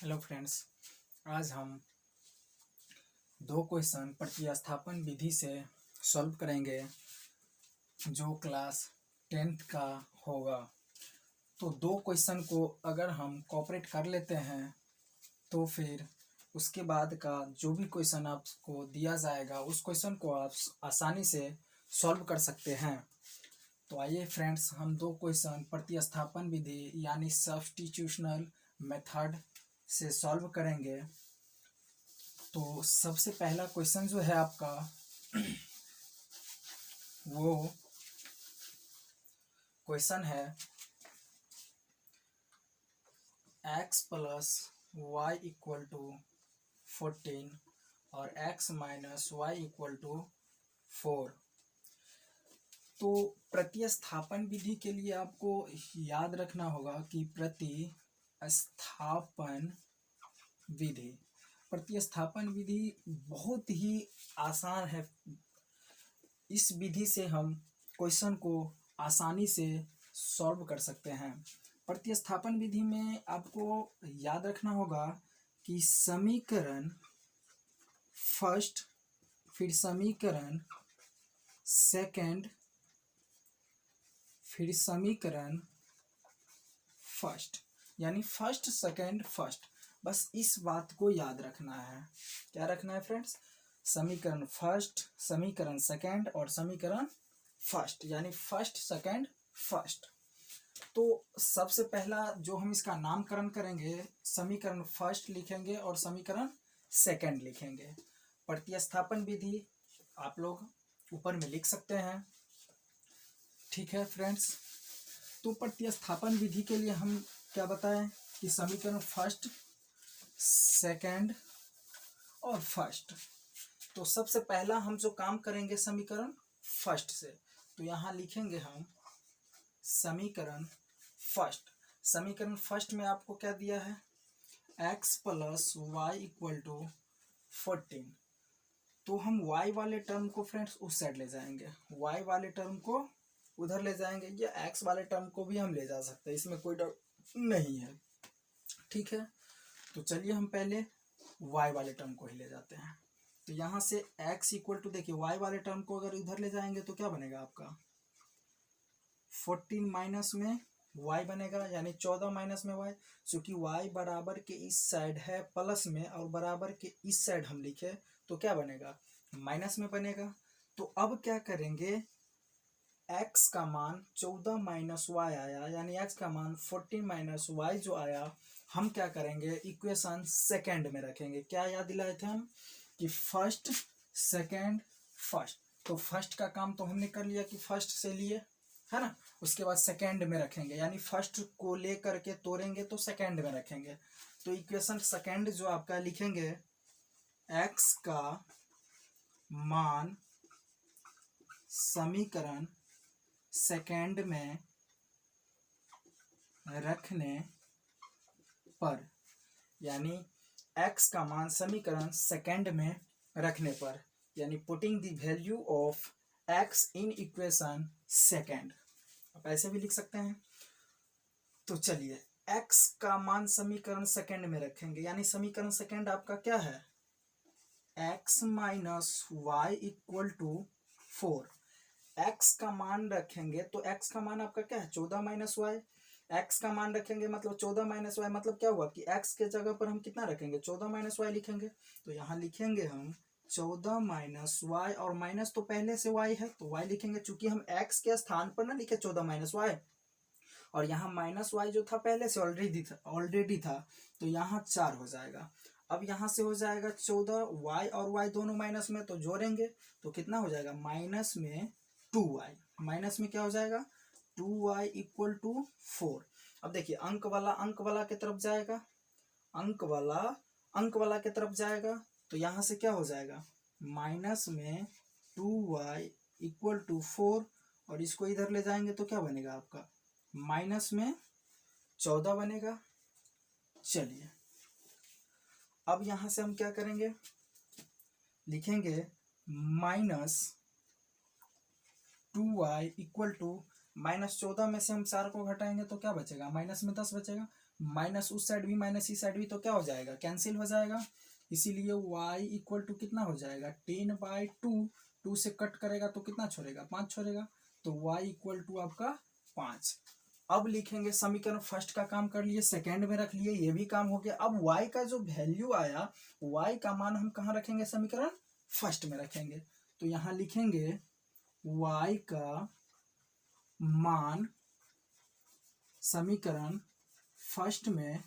Hello friends, आज हम दो क्वेश्चन प्रतिस्थापन विधि से सॉल्व करेंगे जो क्लास 10th का होगा। तो दो क्वेश्चन को अगर हम कोऑपरेट कर लेते हैं तो फिर उसके बाद का जो भी क्वेश्चन आपको दिया जाएगा उस क्वेश्चन को आप आसानी से सॉल्व कर सकते हैं। तो आइए फ्रेंड्स, हम दो क्वेश्चन प्रतिस्थापन विधि यानी सब्स्टिट्यूशनल मेथड से सॉल्व करेंगे। तो सबसे पहला क्वेश्चन जो है आपका वो क्वेश्चन है x plus Y equal to 14 और x minus Y equal to 4। तो प्रतिस्थापन विधि के लिए आपको याद रखना होगा कि प्रतिस्थापन विधि बहुत ही आसान है। इस विधि से हम क्वेश्चन को आसानी से सॉल्व कर सकते हैं। प्रतिस्थापन विधि में आपको याद रखना होगा कि समीकरण फर्स्ट, फिर समीकरण सेकंड, फिर समीकरण फर्स्ट, यानी फर्स्ट सेकंड फर्स्ट। बस इस बात को याद रखना है। क्या रखना है फ्रेंड्स? समीकरण फर्स्ट, समीकरण सेकंड और समीकरण फर्स्ट, यानी फर्स्ट सेकंड फर्स्ट। तो सबसे पहला जो हम इसका नामकरण करेंगे, समीकरण फर्स्ट लिखेंगे और समीकरण सेकंड लिखेंगे। प्रतिस्थापन विधि आप लोग ऊपर में लिख सकते हैं। ठीक है फ्रेंड्स, तो प्रतिस्थापन विधि के लिए हम क्या बताएं कि समीकरण फर्स्ट, सेकंड और फर्स्ट। तो सबसे पहला हम जो काम करेंगे समीकरण फर्स्ट से, तो यहाँ लिखेंगे हम समीकरण फर्स्ट। समीकरण फर्स्ट में आपको क्या दिया है? x plus Y equal to 14। तो हम y वाले टर्म को फ्रेंड्स उस साइड ले जाएंगे, y वाले टर्म को उधर ले जाएंगे, या x वाले टर्म को भी हम ले जा सकते हैं, इसमें कोई डाउट नहीं है। ठीक है, तो चलिए हम पहले y वाले टर्म को ही ले जाते हैं। तो यहाँ से x इक्वल टू, देखिए y वाले टर्म को अगर इधर ले जाएंगे तो क्या बनेगा आपका? 14 माइनस में y बनेगा, यानी 14 माइनस में y। चूंकि y बराबर के इस साइड है प्लस में और बराबर के इस साइड हम लिखे तो क्या बनेगा? माइनस में बनेगा। तो अब क्या करेंगे, x का मान 14 माइनस वाई आया, यानी x का मान 14 माइनस वाई जो आया, हम क्या करेंगे इक्वेशन सेकंड में रखेंगे। क्या याद दिलाए थे हम कि फर्स्ट सेकंड फर्स्ट। तो फर्स्ट का काम तो हमने कर लिया कि फर्स्ट से लिए, है ना। उसके बाद सेकंड में रखेंगे, यानी फर्स्ट को ले करके तोड़ेंगे तो सेकंड में रखेंगे। तो इक्वेशन सेकंड जो आपका लिखेंगे, x का मान समीकरण सेकंड में रखने पर, यानी x का मान समीकरण सेकंड में रखने पर, यानी putting the value of x in equation second. आप ऐसे भी लिख सकते हैं। तो चलिए x का मान समीकरण सेकंड में रखेंगे, यानी समीकरण सेकंड आपका क्या है? x minus Y equal to 4। x का मान रखेंगे तो x का मान आपका क्या है? 14 माइनस वाई। x का मान रखेंगे मतलब 14 माइनस वाई, मतलब क्या हुआ कि x के जगह पर हम कितना रखेंगे? 14 माइनस वाई लिखेंगे। तो यहाँ लिखेंगे हम 14 माइनस वाई, और माइनस तो पहले से y है तो y लिखेंगे, चूंकि हम x के स्थान पर ना लिखे 14 माइनस वाई, और यहाँ माइनस वाई जो था पहले से ऑलरेडी था, तो यहाँ 4 हो जाएगा। अब यहाँ से हो जाएगा 14, y और y दोनों माइनस में, तो जोड़ेंगे तो कितना हो जाएगा? माइनस में 2y, माइनस में क्या हो जाएगा? 2y equal to 4। अब देखिए अंक वाला की तरफ जाएगा, अंक वाला की तरफ जाएगा, तो यहाँ से क्या हो जाएगा? माइनस में 2y इक्वल टू 4, और इसको इधर ले जाएंगे तो क्या बनेगा आपका? माइनस में 14 बनेगा। चलिए अब यहां से हम क्या करेंगे, लिखेंगे माइनस 2y इक्वल टू -14 में से हम 4 को घटाएंगे तो क्या बचेगा, माइनस में 10 बचेगा, माइनस उस साइड भी माइनस इस साइड भी, तो क्या हो जाएगा, कैंसिल हो जाएगा। इसीलिए y इक्वल टू कितना हो जाएगा, 10/2, 2 से कट करेगा तो कितना छोड़ेगा, 5 छोड़ेगा, तो y इक्वल टू आपका 5। अब लिखेंगे समीकरण फर्स्ट का काम कर लिए, सेकेंड में रख लिए, ये भी काम हो गया। अब y का जो वैल्यू आया, y का मान हम कहाँ रखेंगे, समीकरण फर्स्ट में रखेंगे। तो यहाँ लिखेंगे y का मान समीकरण फर्स्ट में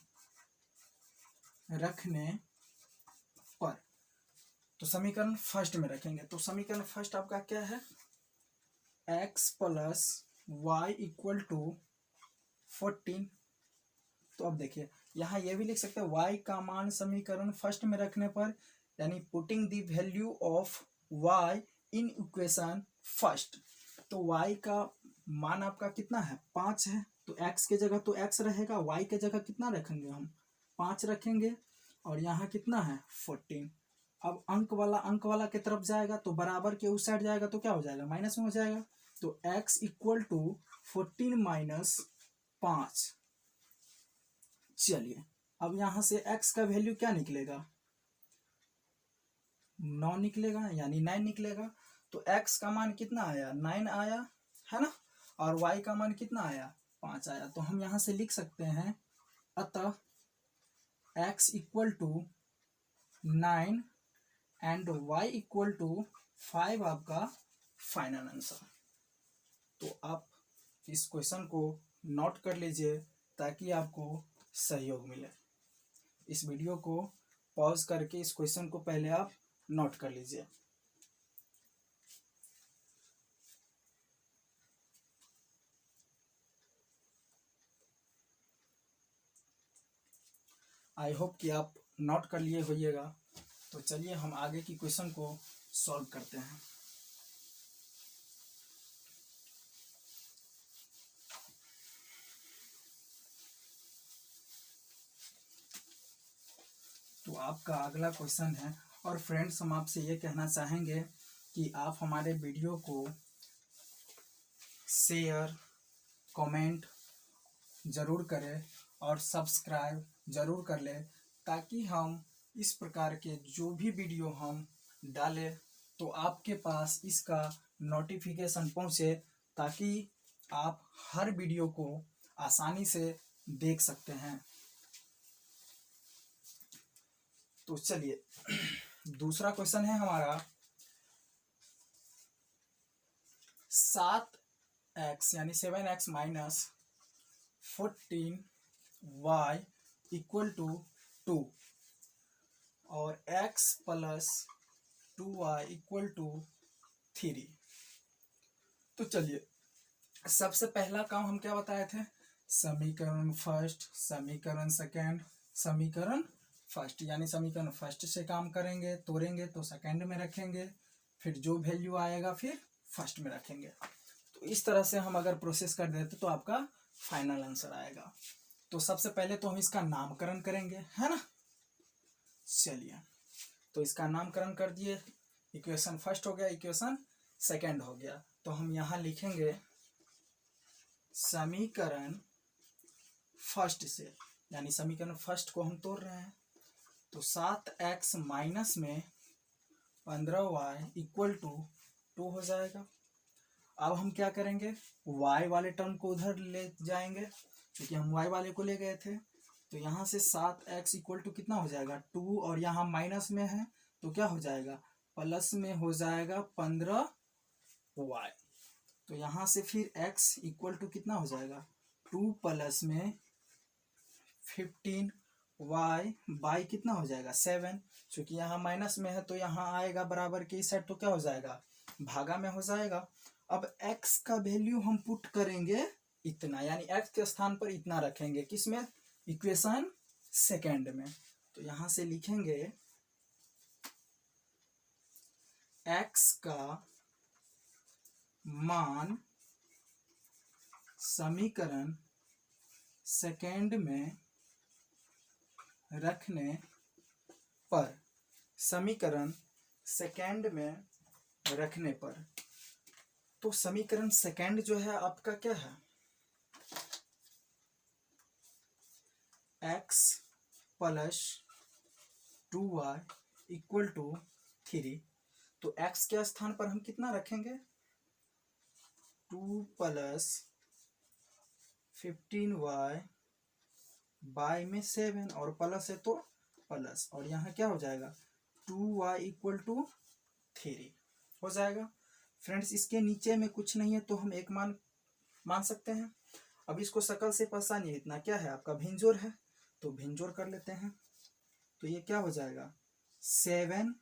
रखने पर, तो समीकरण फर्स्ट में रखेंगे। तो समीकरण फर्स्ट आपका क्या है, x plus Y equal to 14। तो अब देखिए यहाँ ये भी लिख सकते हैं y का मान समीकरण फर्स्ट में रखने पर, यानी putting the value of y in equation first. तो y का मान आपका कितना है, 5 है, तो x के जगह तो x रहेगा, y के जगह कितना रखेंगे हम, 5 रखेंगे, और यहाँ कितना है 14। अब अंक वाला की तरफ जाएगा तो बराबर के उस साइड जाएगा तो क्या हो जाएगा, माइनस में हो जाएगा। तो x इक्वल टू 14 माइनस 5। चलिए अब यहां से x का वैल्यू क्या निकलेगा, 9 निकलेगा, यानी 9 निकलेगा। तो x का मान कितना आया, 9 आया है ना, और y का मान कितना आया, 5 आया। तो हम यहां से लिख सकते हैं अतः x equal to 9 and y equal to 5 आपका फाइनल आंसर। तो आप इस क्वेश्चन को नोट कर लीजिए ताकि आपको सहयोग मिले। इस वीडियो को पॉज करके इस क्वेश्चन को पहले आप नोट कर लीजिए। आई होप कि आप नोट कर लिए होइएगा। तो चलिए हम आगे की क्वेश्चन को सॉल्व करते हैं। तो आपका अगला क्वेश्चन है, और फ्रेंड्स हम आपसे ये कहना चाहेंगे कि आप हमारे वीडियो को शेयर कमेंट ज़रूर करें और सब्सक्राइब ज़रूर कर लें, ताकि हम इस प्रकार के जो भी वीडियो हम डालें तो आपके पास इसका नोटिफिकेशन पहुंचे, ताकि आप हर वीडियो को आसानी से देख सकते हैं। तो चलिए दूसरा क्वेश्चन है हमारा, 7x यानी 7x minus 14y equal to 2 और x plus 2y equal to 3। तो चलिए सबसे पहला काम हम क्या बताए थे, समीकरण फर्स्ट, समीकरण सेकेंड, समीकरण फर्स्ट, यानी समीकरण फर्स्ट से काम करेंगे, तोड़ेंगे तो सेकेंड में रखेंगे, फिर जो वैल्यू आएगा फिर फर्स्ट में रखेंगे। तो इस तरह से हम अगर प्रोसेस कर देते तो आपका फाइनल आंसर आएगा। तो सबसे पहले तो हम इसका नामकरण करेंगे, है ना। चलिए तो इसका नामकरण कर दिए, इक्वेशन फर्स्ट हो गया, इक्वेशन सेकेंड हो गया। तो हम यहाँ लिखेंगे समीकरण फर्स्ट से, यानी समीकरण फर्स्ट को हम तोड़ रहे हैं। तो 7x माइनस में 15y इक्वल टू 2 हो जाएगा। अब हम क्या करेंगे, y वाले टर्म को उधर ले जाएंगे, क्योंकि हम y वाले को ले गए थे। तो यहाँ से 7x इक्वल टू कितना हो जाएगा 2, और यहाँ माइनस में है तो क्या हो जाएगा, प्लस में हो जाएगा 15y। तो यहाँ से फिर x इक्वल टू कितना हो जाएगा 2 प्लस में 15y बाई कितना हो जाएगा 7, क्योंकि यहाँ माइनस में है तो यहाँ आएगा बराबर के इस साइड तो क्या हो जाएगा, भागा में हो जाएगा। अब x का वैल्यू हम पुट करेंगे इतना, यानी x के स्थान पर इतना रखेंगे, किसमें, इक्वेशन सेकेंड में। तो यहाँ से लिखेंगे x का मान समीकरण सेकेंड में रखने पर, समीकरण सेकेंड में रखने पर। तो समीकरण सेकंड जो है आपका क्या है, x plus 2y equal to 3। तो x के स्थान पर हम कितना रखेंगे, 2 प्लस 15y बाय में 7 और प्लस है तो प्लस, और यहाँ क्या हो जाएगा 2y इक्वल टू 3 हो जाएगा। फ्रेंड्स इसके नीचे में कुछ नहीं है तो हम एक मान सकते हैं। अब इसको शकल से पहचानिए, इतना क्या है आपका भिंजोर है, तो भिंजोर कर लेते हैं। तो ये क्या हो जाएगा 7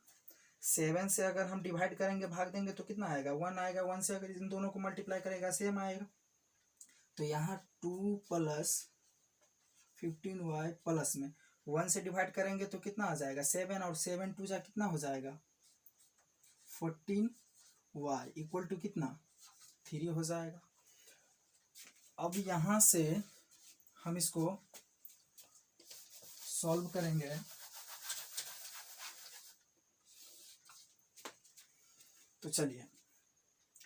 से अगर हम डिवाइड करेंगे भाग देंगे तो कितना आएगा 1 आएगा। 1 से अगर इन दोनों को मल्टीप्लाई करेगा सेम आएगा। तो यहाँ 2 प्लस 15y प्लस में 1 से डिवाइड करेंगे तो कितना आ जाएगा 7, और 7 2 जा कितना हो जाएगा 14y इक्वल टू कितना 3 हो जाएगा। अब यहाँ से हम इसको सॉल्व करेंगे। तो चलिए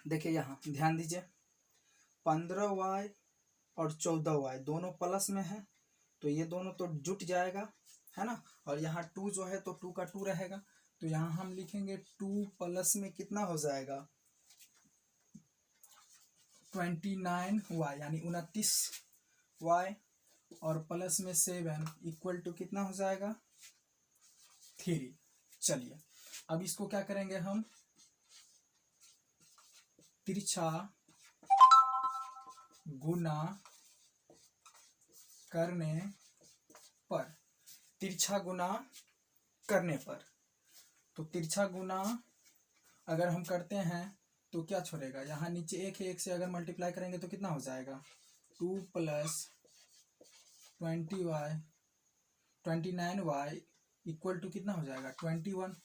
देखिए, यहाँ ध्यान दीजिए, 15y और 14y दोनों प्लस में है तो ये दोनों तो जुट जाएगा, है ना। और यहाँ 2 जो है तो 2 का 2 रहेगा। तो यहाँ हम लिखेंगे 2 प्लस में कितना हो जाएगा 29y यानी 29y, और प्लस में 7 इक्वल टू कितना हो जाएगा 3। चलिए अब इसको क्या करेंगे हम, तिरछा गुना करने पर, तिरछा गुना करने पर, तो तिरछा गुना अगर हम करते हैं तो क्या छोड़ेगा, यहाँ नीचे एक है, एक से अगर मल्टीप्लाई करेंगे तो कितना हो जाएगा 2 प्लस 29y इक्वल टू कितना हो जाएगा 21।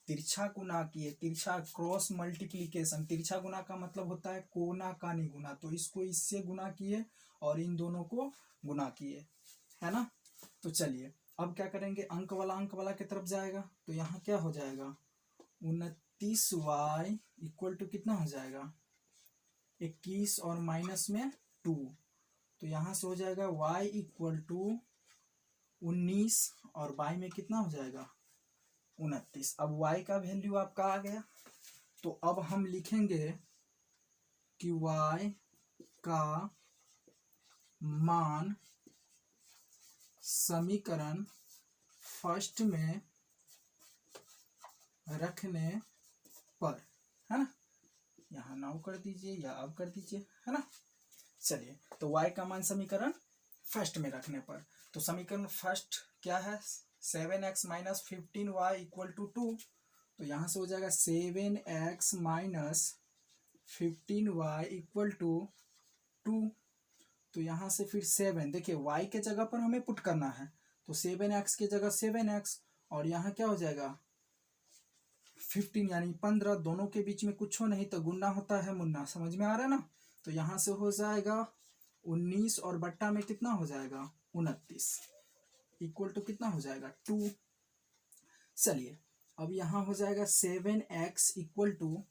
तिरछा गुना किए, तिरछा क्रॉस मल्टीप्लीकेशन, तिरछा गुना का मतलब होता है कोना का निगुना, तो इसको इससे गुना किए और इन दोनों को गुना किए, है ना। तो चलिए अब क्या करेंगे, अंक वाला की तरफ जाएगा। तो यहाँ क्या हो जाएगा 29y इक्वल टू कितना हो जाएगा 21 और माइनस में 2, तो यहाँ से हो जाएगा y इक्वल टू 19 और y में कितना हो जाएगा 29। अब y का वैल्यू आपका आ गया। तो अब हम लिखेंगे कि y का मान समीकरण फर्स्ट में रखने पर, है ना, यहाँ नाउ कर दीजिए या अब कर दीजिए, है ना। चलिए तो y का मान समीकरण फर्स्ट में रखने पर, तो समीकरण फर्स्ट क्या है 7x minus 15y equal to 2। तो यहाँ से हो जाएगा 7x minus 15y equal to 2। तो यहाँ से फिर 7, देखिए y के जगह पर हमें पुट करना है, तो 7x के जगह 7x, और यहाँ क्या हो जाएगा 15 यानी 15, दोनों के बीच में कुछ हो नहीं तो गुना होता है मुन्ना, समझ में आ रहा है ना। तो यहाँ से हो जाएगा 19 और बट्टा में कितना हो जाएगा 29 इक्वल टू कितना हो जाएगा 2। चलिए अब यहाँ हो जाएगा 7x equal to,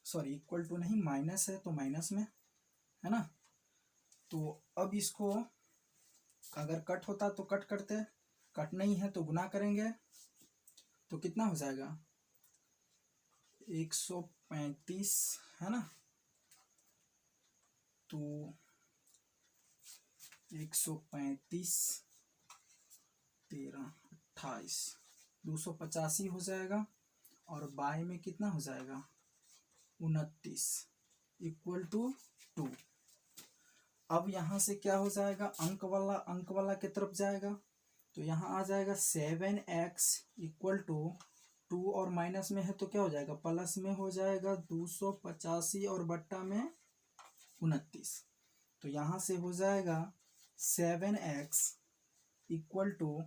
sorry equal to नहीं, माइनस है तो माइनस में, है ना। तो अब इसको अगर कट होता तो कट करते, कट नहीं है तो गुना करेंगे, तो कितना हो जाएगा 135, है ना। तो 135 13 28 285 हो जाएगा, और बाय में कितना हो जाएगा 29 इक्वल टू 2। अब यहाँ से क्या हो जाएगा, अंक वाला की तरफ जाएगा। तो यहाँ आ जाएगा 7x इक्वल टू 2 और माइनस में है तो क्या हो जाएगा प्लस में हो जाएगा 285 और बट्टा में 29। तो यहाँ से हो जाएगा 7x इक्वल टू,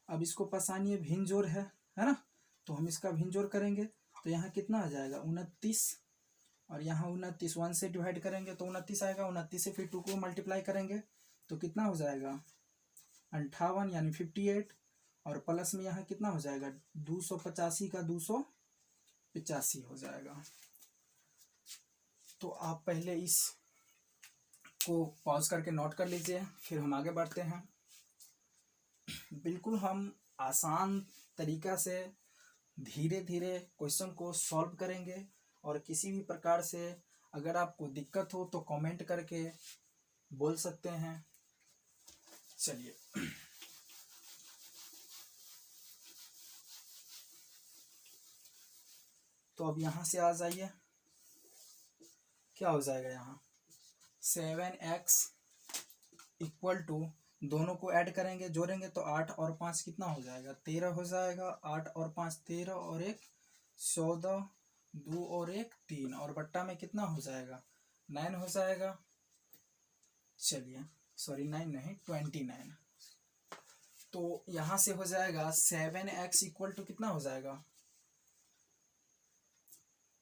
अब इसको पसानिए भिन्न है ना, तो हम इसका भिन्न करेंगे। तो यहाँ कितना आ जाएगा 29, और यहाँ 29 1 से डिवाइड करेंगे तो 29 आएगा, 29 से फिर 2 को मल्टीप्लाई करेंगे तो कितना हो जाएगा 58 यानी 58, और प्लस में यहाँ कितना हो जाएगा 285 का 285 हो जाएगा। तो आप पहले इस को पॉज करके नोट कर लीजिए, फिर हम आगे बढ़ते हैं। बिल्कुल हम आसान तरीका से धीरे धीरे क्वेश्चन को सॉल्व करेंगे, और किसी भी प्रकार से अगर आपको दिक्कत हो तो कमेंट करके बोल सकते हैं। चलिए, तो अब यहाँ से आ जाइए, क्या हो जाएगा यहाँ 7x इक्वल टू, दोनों को ऐड करेंगे जोड़ेंगे तो 8 और 5 कितना हो जाएगा 13 हो जाएगा। 8 और 5 13 और 1 14, 2 और 1 3, और बट्टा में कितना हो जाएगा 9 हो जाएगा। चलिए सॉरी 9 नहीं 29। तो यहाँ से हो जाएगा 7x इक्वल टू कितना हो जाएगा।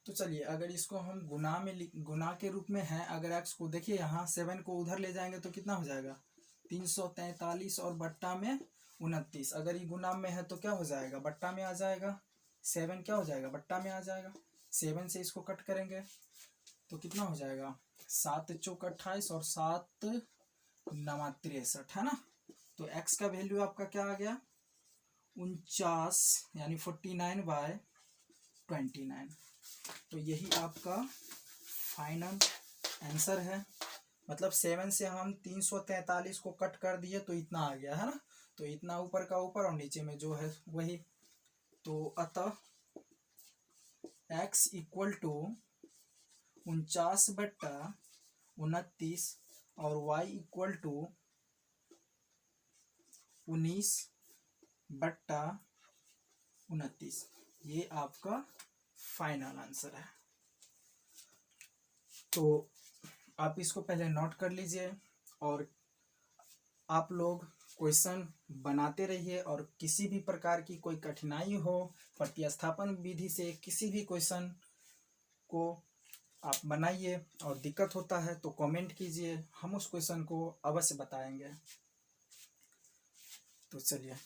तो चलिए अगर इसको हम गुना में गुना के रूप में है, अगर x को देखिए यहाँ 7 को उधर ले जाएंगे तो कितना हो जाएगा 343 और बट्टा में 29। अगर ये गुना में है तो क्या हो जाएगा बट्टा में आ जाएगा। 7 क्या हो जाएगा बट्टा में आ जाएगा। 7 से इसको कट करेंगे तो कितना हो जाएगा 7 चौक 28 और 7 9 63 है ना। तो x का वैल्यू आपका क्या आ गया 49 यानी 49/29। तो यही आपका फाइनल आंसर है। मतलब 7 से हम 343 को कट कर दिए तो इतना आ गया है ना। तो इतना ऊपर का ऊपर और नीचे में जो है वही। तो अतः x इक्वल टू 49/29 और y इक्वल टू 19/29, ये आपका फाइनल आंसर है। तो आप इसको पहले नोट कर लीजिए, और आप लोग क्वेश्चन बनाते रहिए, और किसी भी प्रकार की कोई कठिनाई हो प्रतिस्थापन विधि से किसी भी क्वेश्चन को आप बनाइए, और दिक्कत होता है तो कमेंट कीजिए, हम उस क्वेश्चन को अवश्य बताएंगे। तो चलिए।